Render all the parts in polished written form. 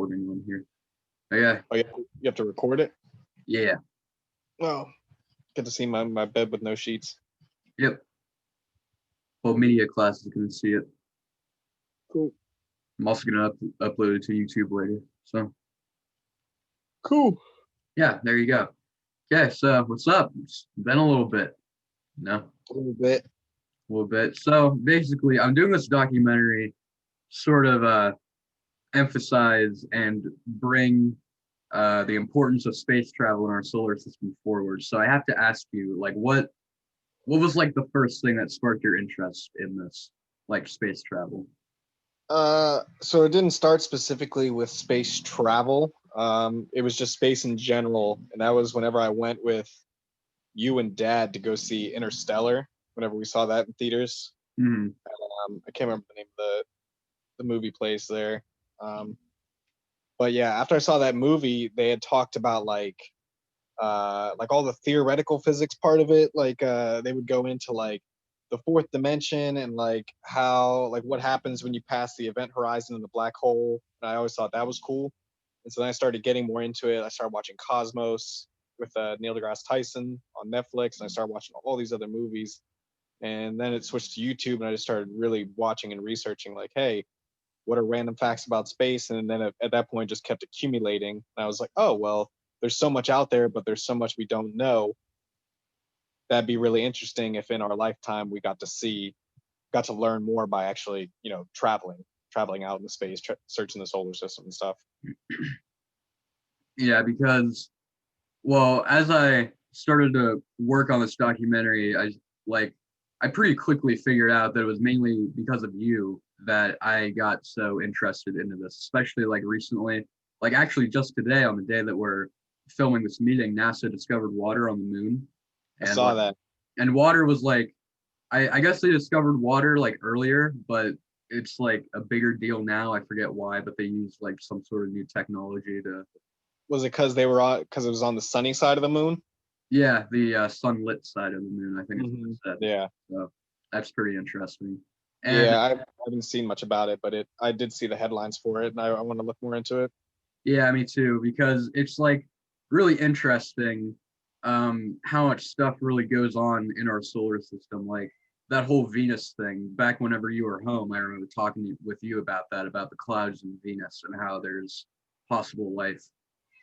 recording one here. Yeah. Oh, you have to record it? Yeah. Oh, get to see my bed with no sheets. Yep. Well, media class is going to see it. Cool. I'm also going to upload it to YouTube later. So. Cool. Yeah, there you go. Okay, so what's up? It's been a little bit. No. A little bit. A little bit. So basically, I'm doing this documentary, sort of emphasize and bring the importance of space travel in our solar system forward. So I have to ask you, like, what was like the first thing that sparked your interest in this, like space travel? So it didn't start specifically with space travel. It was just space in general, and that was whenever I went with you and Dad to go see Interstellar. Whenever we saw that in theaters, I can't remember the name of the movie place there. But yeah, after I saw that movie, they had talked about like all the theoretical physics part of it. Like they would go into like the fourth dimension and like how like what happens when you pass the event horizon in the black hole. And I always thought that was cool. And so then I started getting more into it. I started watching Cosmos with Neil deGrasse Tyson on Netflix, and I started watching all these other movies. And then it switched to YouTube, and I just started really watching and researching like, hey, what are random facts about space? And then at that point just kept accumulating. And I was like, oh, well, there's so much out there, but there's so much we don't know. That'd be really interesting if in our lifetime we got to learn more by actually, traveling out in the space, searching the solar system and stuff. Yeah, because, well, as I started to work on this documentary, I pretty quickly figured out that it was mainly because of you that I got so interested into this, especially like recently. Like actually just today, on the day that we're filming this meeting, NASA discovered water on the moon. I saw that. And water was like, I guess they discovered water like earlier, but it's like a bigger deal now. I forget why, but they used like some sort of new technology to. Was it because it was on the sunny side of the moon? Yeah, the sunlit side of the moon, I think it's what it said. Yeah. So that's pretty interesting. And yeah, I haven't seen much about it, but I did see the headlines for it, and I want to look more into it. Yeah, me too, because it's like really interesting how much stuff really goes on in our solar system. Like that whole Venus thing, back whenever you were home, I remember talking with you about that, about the clouds in Venus and how there's possible life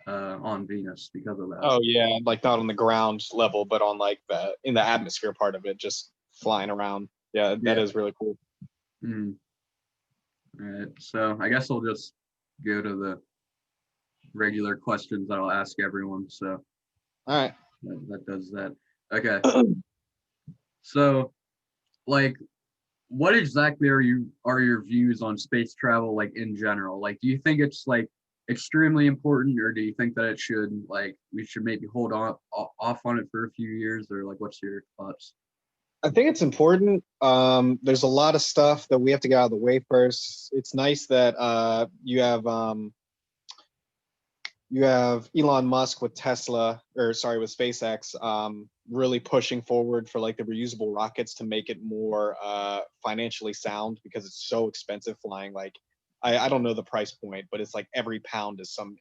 on Venus because of that. Oh yeah, like not on the ground level, but on like in the atmosphere part of it, just flying around. Yeah, that is really cool. All right, so I guess I'll just go to the regular questions that I'll ask everyone. So all right, that does that. Okay. So, like, what exactly are your views on space travel, like in general? Like, do you think it's like extremely important, or do you think that it should we should maybe hold off on it for a few years, or like what's your thoughts? I think it's important. There's a lot of stuff that we have to get out of the way first. It's nice that you have Elon Musk with with SpaceX, really pushing forward for like the reusable rockets to make it more financially sound, because it's so expensive flying. Like I don't know the price point, but it's like every pound is some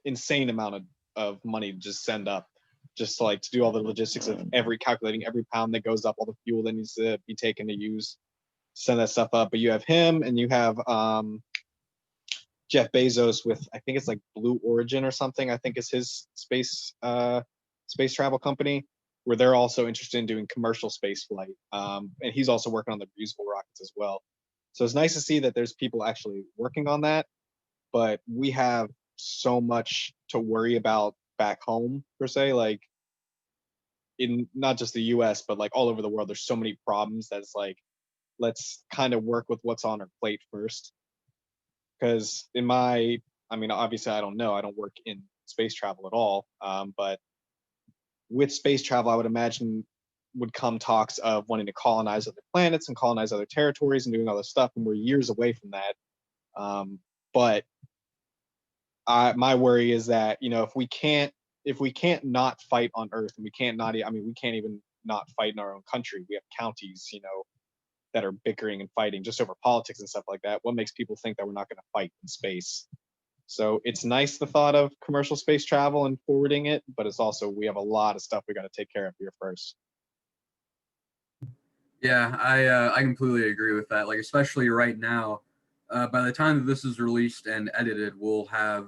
insane amount of money to just send up, just to do all the logistics of calculating every pound that goes up, all the fuel that needs to be taken to send that stuff up. But you have him, and you have Jeff Bezos with, I think it's like Blue Origin or something, I think is his space travel company, where they're also interested in doing commercial space flight. And he's also working on the reusable rockets as well. So it's nice to see that there's people actually working on that, but we have so much to worry about back home, per se, like in not just the US, but like all over the world. There's so many problems that's like, let's kind of work with what's on our plate first. Because obviously I don't know, I don't work in space travel at all, but with space travel, I would imagine would come talks of wanting to colonize other planets and colonize other territories and doing all this stuff, and we're years away from that. But my worry is that, if we can't not fight on Earth, and we can't even not fight in our own country. We have counties, that are bickering and fighting just over politics and stuff like that. What makes people think that we're not going to fight in space? So it's nice the thought of commercial space travel and forwarding it, but it's also we have a lot of stuff we got to take care of here first. Yeah, I completely agree with that. Like especially right now, by the time that this is released and edited, we'll have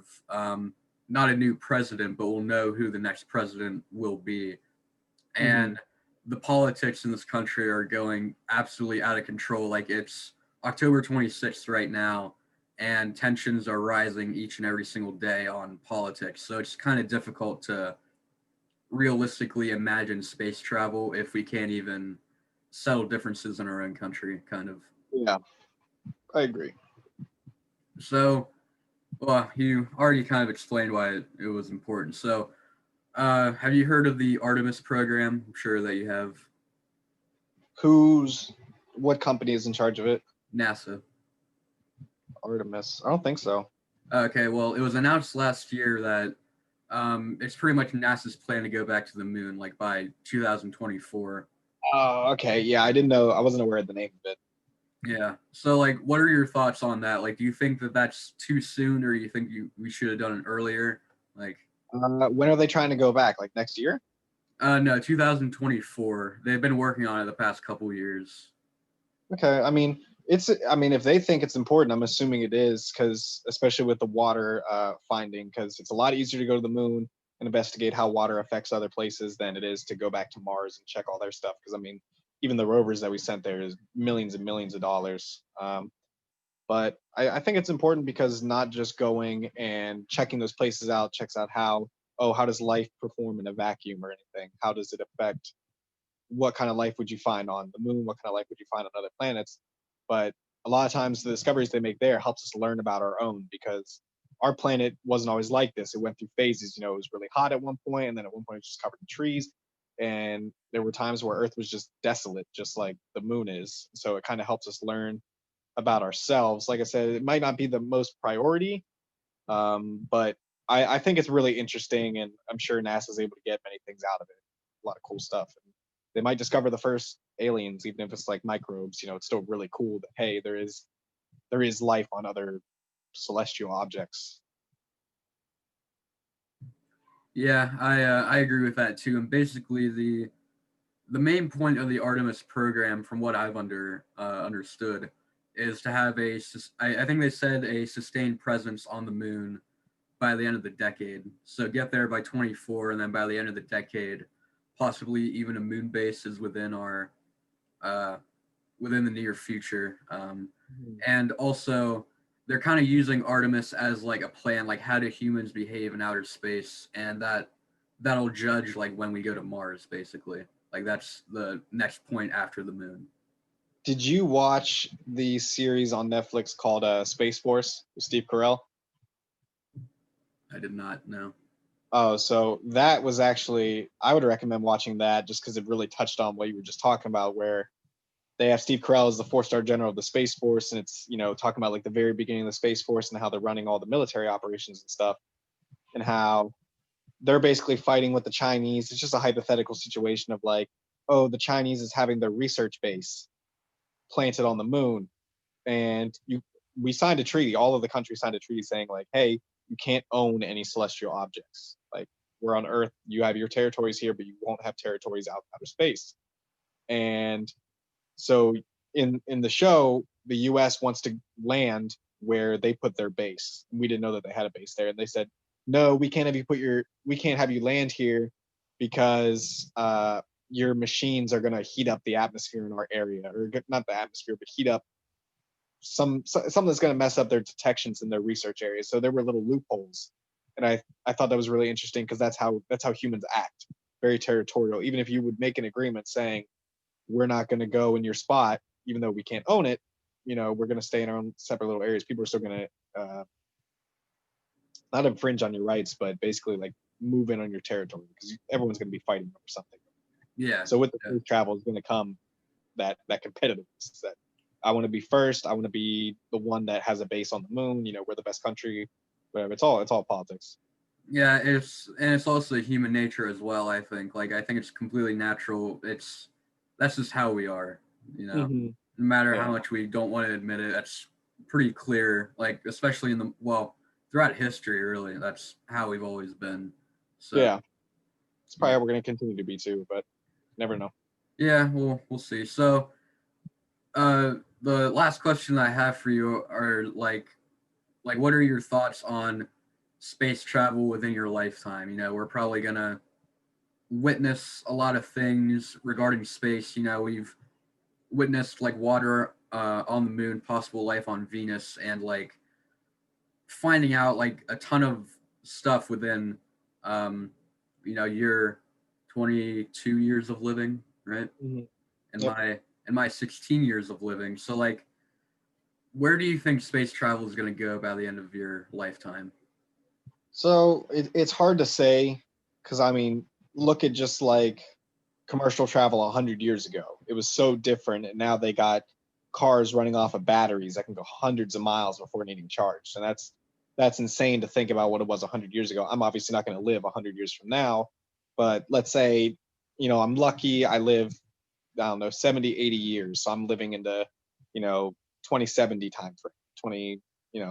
not a new president, but we'll know who the next president will be. Hmm. And the politics in this country are going absolutely out of control. Like it's October 26th right now, and tensions are rising each and every single day on politics. So it's kind of difficult to realistically imagine space travel if we can't even settle differences in our own country, kind of. Yeah, I agree. So, well, you already kind of explained why it was important. So, have you heard of the Artemis program? I'm sure that you have. What company is in charge of it? NASA. Artemis. I don't think so. Okay, well, it was announced last year that it's pretty much NASA's plan to go back to the moon like by 2024. Oh, okay. Yeah, I didn't know. I wasn't aware of the name of it. Yeah. So, like, what are your thoughts on that? Like, do you think that that's too soon, or you think we should have done it earlier? Like, When are they trying to go back? Like next year? no, 2024. They've been working on it the past couple years. Okay. I mean, it's. I mean, if they think it's important, I'm assuming it is, because especially with the water finding, because it's a lot easier to go to the moon and investigate how water affects other places than it is to go back to Mars and check all their stuff. Because I mean, even the rovers that we sent there is millions and millions of dollars. But I think it's important because not just going and checking those places out checks out how does life perform in a vacuum or anything? How does it affect what kind of life would you find on the moon? What kind of life would you find on other planets? But a lot of times the discoveries they make there helps us learn about our own because our planet wasn't always like this. It went through phases. You know, it was really hot at one point, and then at one point it was just covered in trees. And there were times where Earth was just desolate, just like the moon is. So it kind of helps us learn about ourselves. Like I said, it might not be the most priority, but I think it's really interesting, and I'm sure NASA's able to get many things out of it. A lot of cool stuff. And they might discover the first aliens, even if it's like microbes. You know, it's still really cool that hey, there is life on other celestial objects. Yeah, I agree with that too. And basically, the main point of the Artemis program, from what I've understood, is to have I think they said a sustained presence on the moon by the end of the decade. So get there by 24, and then by the end of the decade, possibly even a moon base is uh, within the near future. Mhm. And also, they're kind of using Artemis as like a plan, like how do humans behave in outer space, and that'll judge like when we go to Mars, basically. Like that's the next point after the moon. Did you watch the series on Netflix called Space Force with Steve Carell? I did not know. Oh, so that was actually I would recommend watching that just because it really touched on what you were just talking about, where they have Steve Carell as the four-star general of the Space Force, and it's talking about like the very beginning of the Space Force and how they're running all the military operations and stuff, and how they're basically fighting with the Chinese. It's just a hypothetical situation of like, oh, the Chinese is having their research base planted on the moon, and we signed a treaty. All of the countries signed a treaty saying like, hey, you can't own any celestial objects. Like we're on Earth, you have your territories here, but you won't have territories outer space. And so in the show, the U.S. wants to land where they put their base. We didn't know that they had a base there, and they said, "No, we can't have you land here because your machines are going to heat up the atmosphere in our area, or not the atmosphere, but heat up something that's going to mess up their detections in their research areas." So there were little loopholes, and I thought that was really interesting because that's how humans act, very territorial. Even if you would make an agreement saying we're not going to go in your spot, even though we can't own it. We're going to stay in our own separate little areas. People are still going to not infringe on your rights, but basically like move in on your territory because everyone's going to be fighting over something. Yeah, So with the yeah, space travel is going to come that competitiveness that I want to be first. I want to be the one that has a base on the moon. We're the best country. Whatever. It's all politics. yeah. It's also human nature as well. I think. Like I think it's completely natural. That's just how we are. You know, Mm-hmm. no matter how Yeah. much we don't want to admit it, that's pretty clear. Like especially in the well, throughout history, really. That's how we've always been. So Yeah, it's probably yeah, how we're going to continue to be too, but never know. yeah, we'll see. So the last question I have for you are like what are your thoughts on space travel within your lifetime? You know, we're probably gonna witness a lot of things regarding space. You know, we've witnessed like water on the moon, possible life on Venus, and like finding out like a ton of stuff within um your 22 years of living, right? Mhm. And Yep. my 16 years of living. So like where do you think space travel is going to go by the end of your lifetime? So it's hard to say because I mean, look at just like commercial travel 100 years ago. It was so different, and now they got cars running off of batteries that can go hundreds of miles before needing charged, and that's insane to think about what it was 100 years ago. I'm obviously not going to live 100 years from now, but let's say, I'm lucky. I live, I don't know, 70, 80 years, so I'm living in the, you know, 2070 time frame, 20,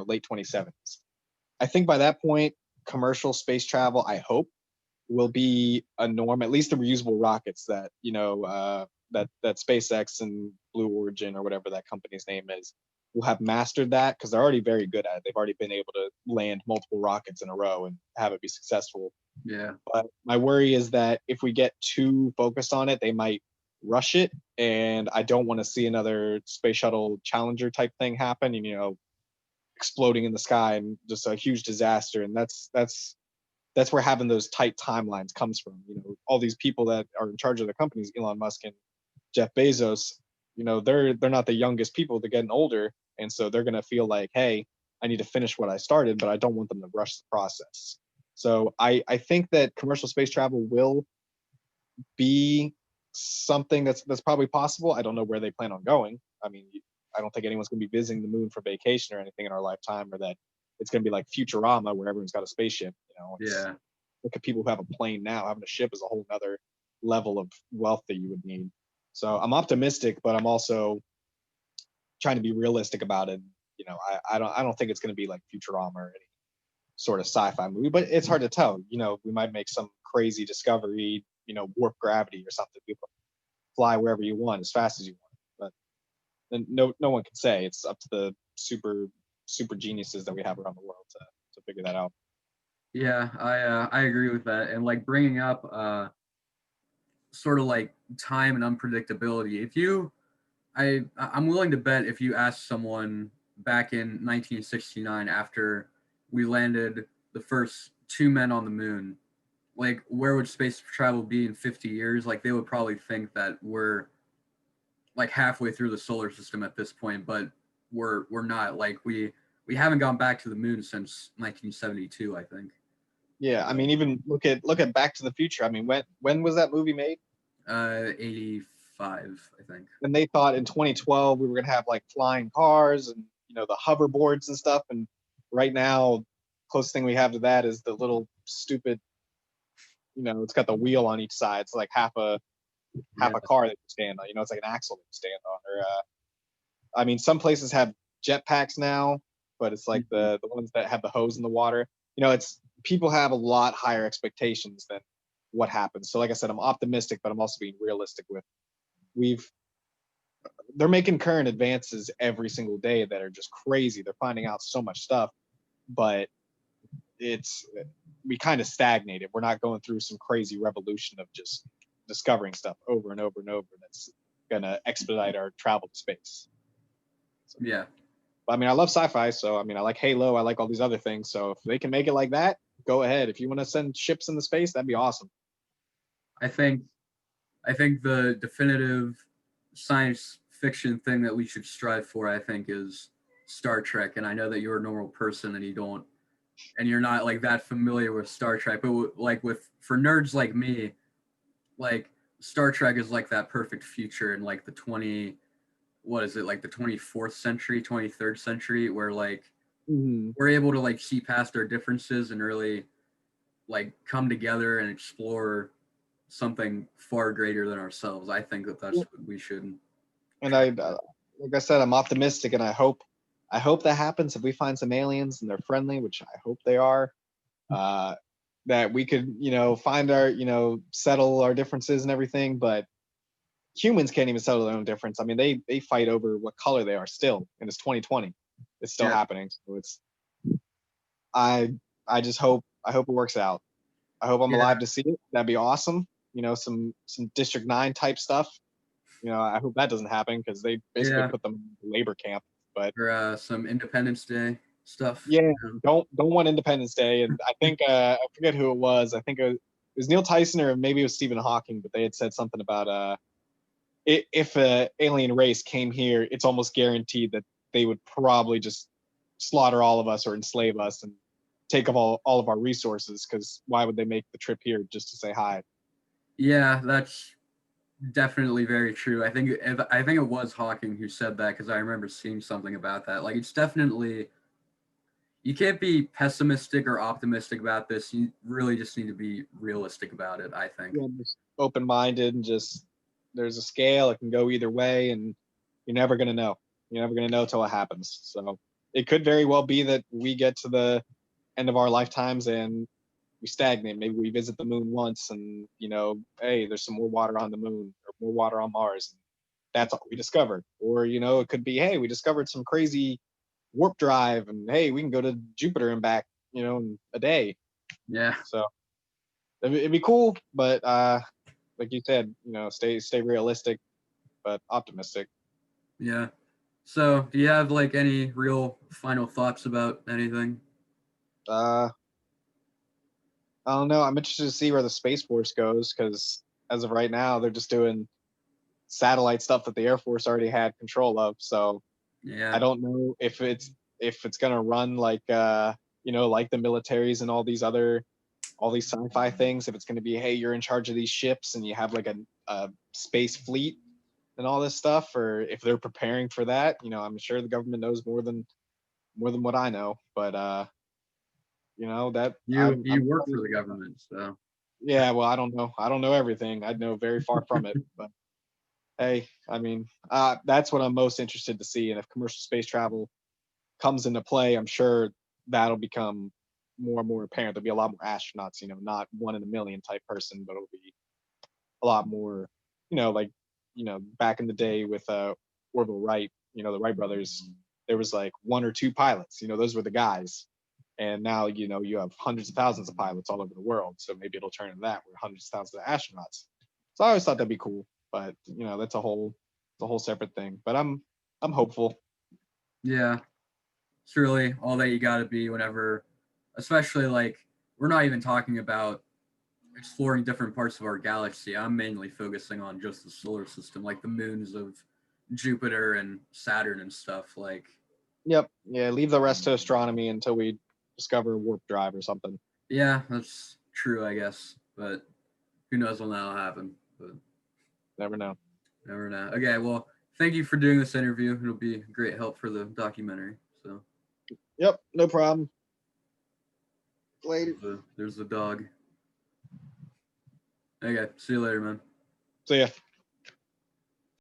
late 2070s. I think by that point, commercial space travel, I hope, will be a norm. At least the reusable rockets that that SpaceX and Blue Origin or whatever that company's name is will have mastered that because they're already very good at it. They've already been able to land multiple rockets in a row and have it be successful. Yeah. But my worry is that if we get too focused on it, they might rush it, and I don't want to see another space shuttle Challenger type thing happen. And exploding in the sky and just a huge disaster. And that's where having those tight timelines comes from. All these people that are in charge of the companies, Elon Musk and Jeff Bezos, they're not the youngest people, they're getting older, and so they're going to feel like, hey, I need to finish what I started, but I don't want them to rush the process. So I think that commercial space travel will be something that's probably possible. I don't know where they plan on going. I mean, I don't think anyone's going to be visiting the moon for vacation or anything in our lifetime, or that it's going to be like Futurama where everyone's got a spaceship. It's Yeah. look at people who have a plane now. Having a ship is a whole other level of wealth that you would need. So I'm optimistic, but I'm also trying to be realistic about it. I don't think it's going to be like Futurama or any sort of sci-fi movie, but it's hard to tell. We might make some crazy discovery, warp gravity or something. You fly wherever you want as fast as you want. But no one can say. It's up to the super geniuses that we have around the world to figure that out. Yeah, I agree with that. And like bringing up sort of like time and unpredictability. If you I'm willing to bet if you ask someone back in 1969 after we landed the first two men on the moon, like where would space travel be in 50 years? Like they would probably think that we're like halfway through the solar system at this point, but we're not. Like we haven't gone back to the moon since 1972, I think. Yeah, I So mean, even look at Back to the Future. I mean, when was that movie made? 85, I think. And they thought in 2012 we were gonna have like flying cars and the hoverboards and stuff. And right now, closest thing we have to that is the little stupid, it's got the wheel on each side. It's like half Yeah. a car that you stand on. It's like an axle that you stand on. Or I mean, some places have jetpacks now, but it's like Mhm. the ones that have the hose in the water. It's people have a lot higher expectations than what happens. So like I said, I'm optimistic, but I'm also being realistic with we've they're making current advances every single day that are just crazy. They're finding out so much stuff, but it's we kind of stagnated. We're not going through some crazy revolution of just discovering stuff over and over and over that's gonna expedite our travel to space. So, Yeah. but, I mean, I love sci-fi, so I mean, I like Halo, I like all these other things. So if they can make it like that, go ahead. If you want to send ships into space, that'd be awesome. I think I think the definitive science fiction thing that we should strive for, I think, is Star Trek. And I know that you're a normal person and you're not like that familiar with Star Trek, but like with for nerds like me, like Star Trek is like that perfect future in like the 20, what is it, like the 24th century, 23rd century, where like Mm-hmm. we're able to like see past our differences and really like come together and explore something far greater than ourselves. I think that that's what we should And try I, for. like I said, I'm optimistic, and I hope I hope that happens if we find some aliens and they're friendly, which I hope they are. That we could, find our, settle our differences and everything. But humans can't even settle their own difference. I mean, they fight over what color they are still, and it's 2020. It's still Yeah. happening. So it's I I just hope it works out. I hope I'm Yeah. alive to see it. That'd be awesome. Some District 9 type stuff. I hope that doesn't happen because they basically Yeah. put them in labor camp. But Or some Independence Day stuff. yeah, don't want Independence Day. And I think I forget who it was. I think it was Neil Tyson or maybe it was Stephen Hawking, but they had said something about if a alien race came here, it's almost guaranteed that they would probably just slaughter all of us or enslave us and take up all of our resources. Because why would they make the trip here just to say hi? Yeah, that's definitely very true. I think it was Hawking who said that because I remember seeing something about that. Like it's definitely you can't be pessimistic or optimistic about this. You really just need to be realistic about it, I think. Yeah, just open minded and just there's a scale. It can go either way, and you're never gonna know. You're never gonna know till it happens. So it could very well be that we get to the end of our lifetimes and we stagnate. Maybe we visit the moon once, and hey, there's some more water on the moon or more water on Mars. And that's all we discovered. Or it could be, hey, we discovered some crazy warp drive, and hey, we can go to Jupiter and back, in a day. Yeah. So it'd be cool, but like you said, stay realistic but optimistic. Yeah. So, do you have like any real final thoughts about anything? Uh, I don't know. I'm interested to see where the Space Force goes because as of right now, they're just doing satellite stuff that the Air Force already had control of. So I Yeah. don't know if it's gonna run like like the militaries and all these sci-fi things. If it's gonna be, hey, you're in charge of these ships and you have like a space fleet and all this stuff, or if they're preparing for that. I'm sure the government knows more than what I know, but that You I'm work for the government, so yeah. Well, I don't know everything. I know very far from it, but hey, I mean, that's what I'm most interested to see. And if commercial space travel comes into play, I'm sure that'll become more and more apparent. There'll be a lot more astronauts, not one in a million type person, but it'll be a lot more, like, back in the day with Orville Wright, the Wright brothers, there was like one or two pilots, those were the guys. And now, you have hundreds of thousands of pilots all over the world. So maybe it'll turn into that where hundreds of thousands of astronauts. So I always thought that'd be cool, but that's a whole separate thing. But I'm hopeful. yeah, it's really all that you got to be whenever, especially like we're not even talking about exploring different parts of our galaxy. I'm mainly focusing on just the solar system, like the moons of Jupiter and Saturn and stuff. Like, Yep. Yeah. Leave the rest to astronomy until we discover warp drive or something. yeah, that's true, I guess. But who knows when that'll happen? But Never know. never know. Okay, well, thank you for doing this interview. It'll be great help for the documentary. So, Yep. No problem. Later. there's the dog. Okay, see you later, man. See ya.